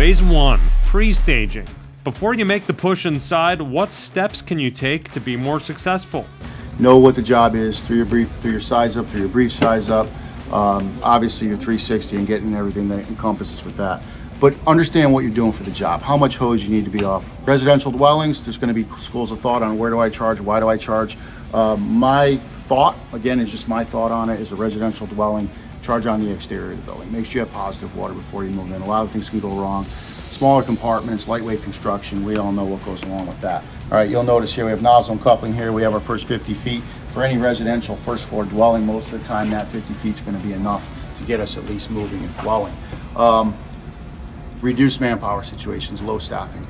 Phase 1, pre-staging. Before you make the push inside, what steps can you take to be more successful? Know what the job is through your brief, through your size up, through your brief size up. Obviously your 360 and getting everything that encompasses with that. But understand what you're doing for the job, how much hose you need to be off. Residential dwellings, there's going to be schools of thought on where do I charge, why do I charge. My thought, again, is just my thought on it, is a residential dwelling, charge on the exterior of the building. Make sure you have positive water before you move in. A lot of things can go wrong. Smaller compartments, lightweight construction, we all know what goes along with that. All right, you'll notice here we have nozzle and coupling here. We have our first 50 feet. For any residential first floor dwelling, most of the time that 50 feet is going to be enough to get us at least moving and flowing. Reduced manpower situations, low staffing.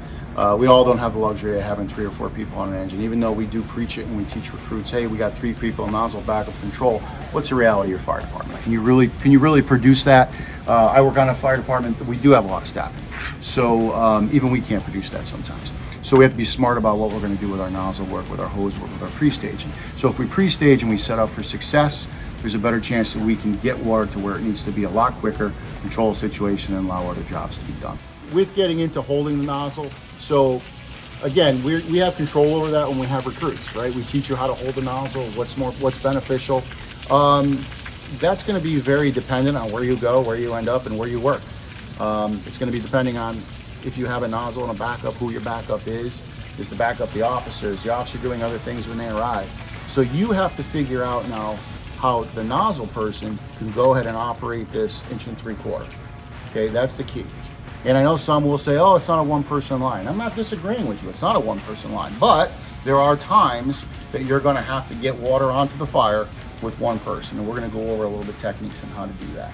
We all don't have the luxury of having 3 or 4 people on an engine. Even though we do preach it and we teach recruits, hey, we got 3 people, nozzle, backup, control. What's the reality of your fire department? Can you really produce that? I work on a fire department that we do have a lot of staffing. So even we can't produce that sometimes. So we have to be smart about what we're going to do with our nozzle work, with our hose work, with our pre-staging. So if we pre-stage and we set up for success, there's a better chance that we can get water to where it needs to be a lot quicker, control the situation, and allow other jobs to be done. With getting into holding the nozzle, so again, we have control over that when we have recruits, right? We teach you how to hold the nozzle, what's beneficial. That's going to be very dependent on where you go, where you end up, and where you work. It's going to be depending on if you have a nozzle and a backup, who your backup is the backup the officer? Is the officer doing other things when they arrive? So you have to figure out now how the nozzle person can go ahead and operate this 1 3/4 inch. Okay, that's the key. And I know some will say, oh, it's not a one-person line. I'm not disagreeing with you. It's not a one-person line. But there are times that you're going to have to get water onto the fire with one person. And we're going to go over a little bit techniques on how to do that.